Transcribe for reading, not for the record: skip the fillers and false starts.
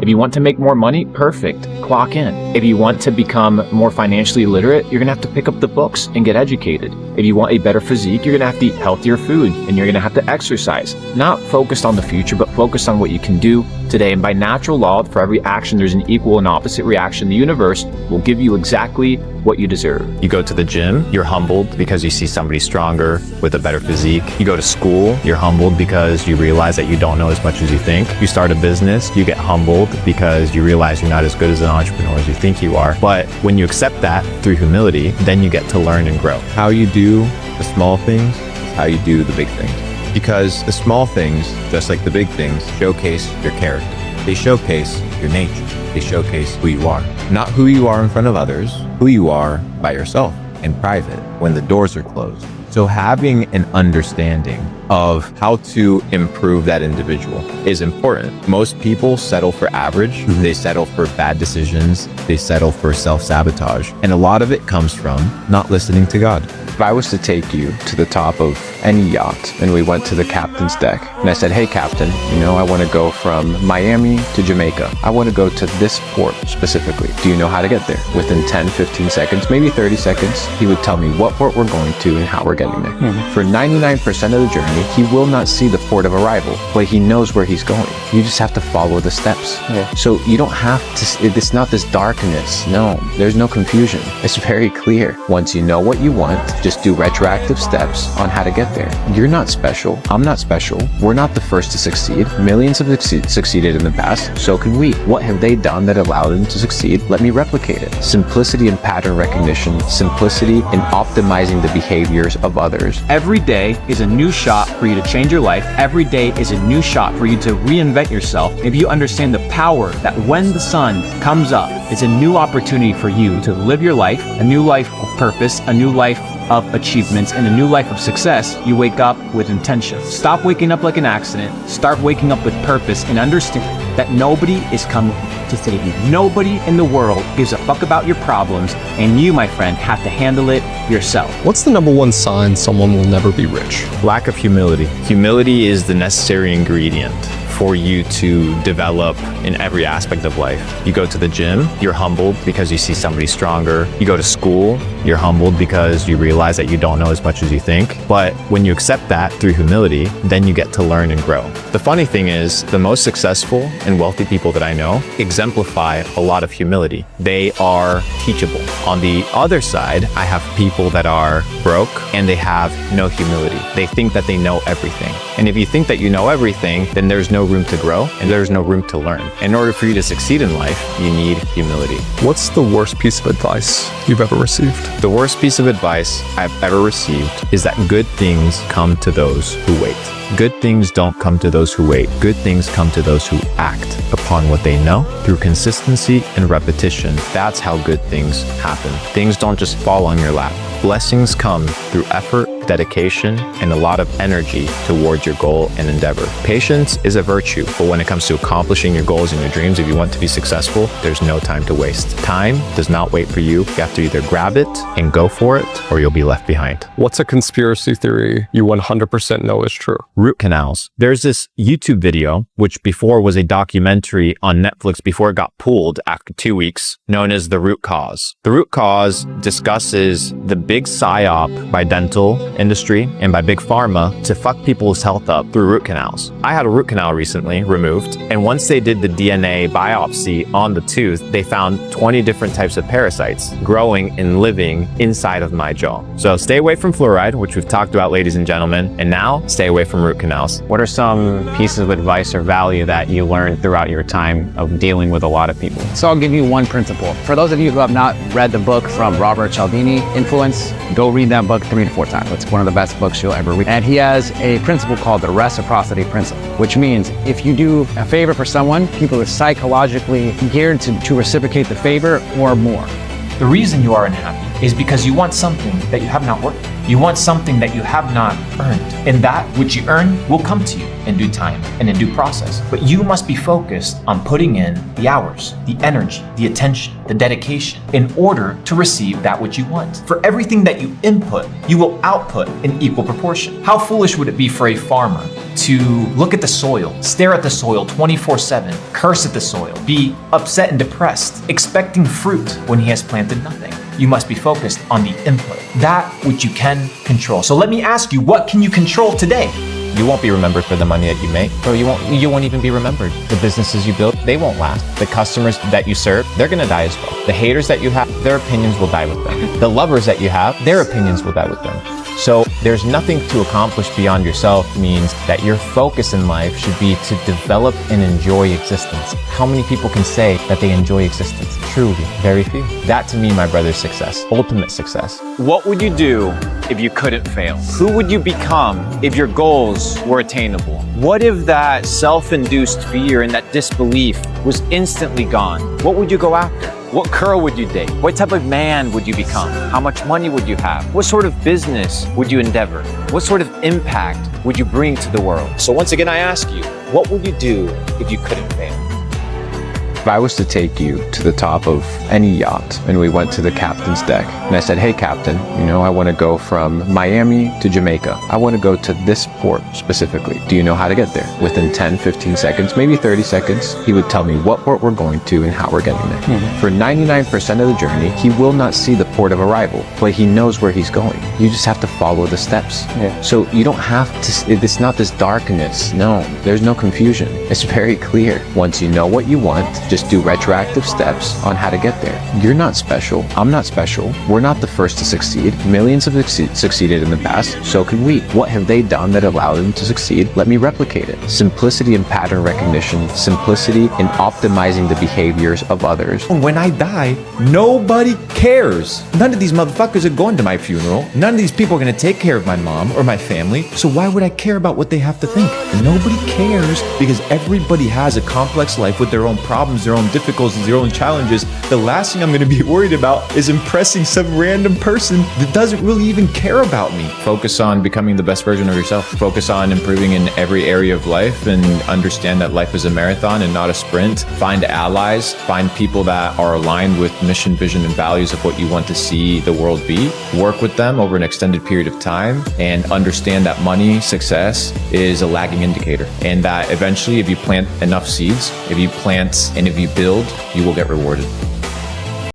If you want to make more money, perfect. Clock in. If you want to become more financially literate, you're going to have to pick up the books and get educated. If you want a better physique, you're going to have to eat healthier food and you're going to have to exercise. Not focused on the future, but focused on what you can do today. And by natural law, for every action, there's an equal and opposite reaction. The universe will give you exactly what you deserve. You go to the gym, you're humbled because you see somebody stronger with a better physique. You go to school, you're humbled because you realize that you don't know as much as you think. You start a business, you get humbled because you realize you're not as good as an entrepreneur as you think you are. But when you accept that through humility, then you get to learn and grow. How you do the small things is how you do the big things. Because the small things, just like the big things, showcase your character. They showcase your nature. They showcase who you are. Not who you are in front of others, who you are by yourself in private when the doors are closed. So having an understanding of how to improve that individual is important. Most people settle for average. They settle for bad decisions. They settle for self-sabotage. And a lot of it comes from not listening to God. If I was to take you to the top of any yacht and we went to the captain's deck and I said, hey, captain, I want to go from Miami to Jamaica. I want to go to this port specifically. Do you know how to get there? Within 10, 15 seconds, maybe 30 seconds, he would tell me what port we're going to and how we're getting there. For 99% of the journey, he will not see the port of arrival, but he knows where he's going. You just have to follow the steps. So you don't have to, it's not this darkness. No, there's no confusion. It's very clear. Once you know what you want, just do retroactive steps on how to get there. You're not special. I'm not special. We're not the first to succeed. Millions have succeeded in the past. So can we. What have they done that allowed them to succeed? Let me replicate it. Simplicity in pattern recognition. Simplicity in optimizing the behaviors of others. Every day is a new shot for you to change your life. Every day is a new shot for you to reinvent yourself. If you understand the power that when the sun comes up, it's a new opportunity for you to live your life, a new life of purpose, a new life of achievements, and a new life of success. You wake up with intention. Stop waking up like an accident. Start waking up with purpose and understand that nobody is coming to save you. Nobody in the world gives a fuck about your problems, and you, my friend, have to handle it yourself. What's the number one sign someone will never be rich? Lack of humility. Humility is the necessary ingredient for you to develop in every aspect of life. You go to the gym, you're humbled because you see somebody stronger. You go to school, you're humbled because you realize that you don't know as much as you think. But when you accept that through humility, then you get to learn and grow. The funny thing is, the most successful and wealthy people that I know exemplify a lot of humility. They are teachable. On the other side, I have people that are broke and they have no humility. They think that they know everything. And if you think that you know everything, then there's no room to grow and there's no room to learn. In order for you to succeed in life, you need humility. What's the worst piece of advice you've ever received? The worst piece of advice I've ever received is that good things come to those who wait. Good things don't come to those who wait. Good things come to those who act upon what they know through consistency and repetition. That's how good things happen. Things don't just fall on your lap. Blessings come through effort, dedication, and a lot of energy towards your goal and endeavor. Patience is a virtue, but when it comes to accomplishing your goals and your dreams, if you want to be successful, there's no time to waste. Time does not wait for you. You have to either grab it and go for it, or you'll be left behind. What's a conspiracy theory you 100% know is true? Root canals. There's this YouTube video, which before was a documentary on Netflix before it got pulled after 2 weeks, known as The Root Cause. The Root Cause discusses the big psyop by dental industry and by big pharma to fuck people's health up through root canals. I had a root canal recently removed, and once they did the DNA biopsy on the tooth, they found 20 different types of parasites growing and living inside of my jaw. So stay away from fluoride, which we've talked about, ladies and gentlemen, and now stay away from root canals. What are some pieces of advice or value that you learned throughout your time of dealing with a lot of people? So I'll give you one principle. For those of you who have not read the book from Robert Cialdini, Influence, go read that book 3 to 4 times. It's one of the best books you'll ever read. And he has a principle called the reciprocity principle, which means if you do a favor for someone, people are psychologically geared to reciprocate the favor or more. The reason you are unhappy is because you want something that you have not worked for. You want something that you have not earned. And that which you earn will come to you in due time and in due process. But you must be focused on putting in the hours, the energy, the attention, the dedication in order to receive that which you want. For everything that you input, you will output in equal proportion. How foolish would it be for a farmer to look at the soil, stare at the soil 24/7, curse at the soil, be upset and depressed, expecting fruit when he has planted nothing? You must be focused on the input, that which you can control. So let me ask you, what can you control today? You won't be remembered for the money that you make, or you won't even be remembered. The businesses you build, they won't last. The customers that you serve, they're gonna die as well. The haters that you have, their opinions will die with them. The lovers that you have, their opinions will die with them. So there's nothing to accomplish beyond yourself means that your focus in life should be to develop and enjoy existence. How many people can say that they enjoy existence? Truly, very few. That to me, my brother, is success, ultimate success. What would you do if you couldn't fail? Who would you become if your goals were attainable? What if that self-induced fear and that disbelief was instantly gone? What would you go after? What girl would you date? What type of man would you become? How much money would you have? What sort of business would you endeavor? What sort of impact would you bring to the world? So once again, I ask you, what would you do if you couldn't fail? If I was to take you to the top of any yacht and we went to the captain's deck and I said, hey captain, I want to go from Miami to Jamaica. I want to go to this port specifically. Do you know how to get there? Within 10, 15 seconds, maybe 30 seconds, he would tell me what port we're going to and how we're getting there. For 99% of the journey, he will not see the port of arrival, but he knows where he's going. You just have to follow the steps. So you don't have to, it's not this darkness. No, there's no confusion. It's very clear. Once you know what you want, just do retroactive steps on how to get there. You're not special. I'm not special. We're not the first to succeed. Millions have succeeded in the past. So can we. What have they done that allowed them to succeed? Let me replicate it. Simplicity in pattern recognition, simplicity in optimizing the behaviors of others. When I die, nobody cares. None of these motherfuckers are going to my funeral. None of these people are going to take care of my mom or my family. So why would I care about what they have to think? Nobody cares because everybody has a complex life with their own problems, their own difficulties, their own challenges. The last thing I'm going to be worried about is impressing some random person that doesn't really even care about me. Focus on becoming the best version of yourself. Focus on improving in every area of life and understand that life is a marathon and not a sprint. Find allies, find people that are aligned with mission, vision, and values of what you want to see the world be. Work with them over an extended period of time and understand that money, success is a lagging indicator. And that eventually if you plant enough seeds, if you plant and if you build, you will get rewarded.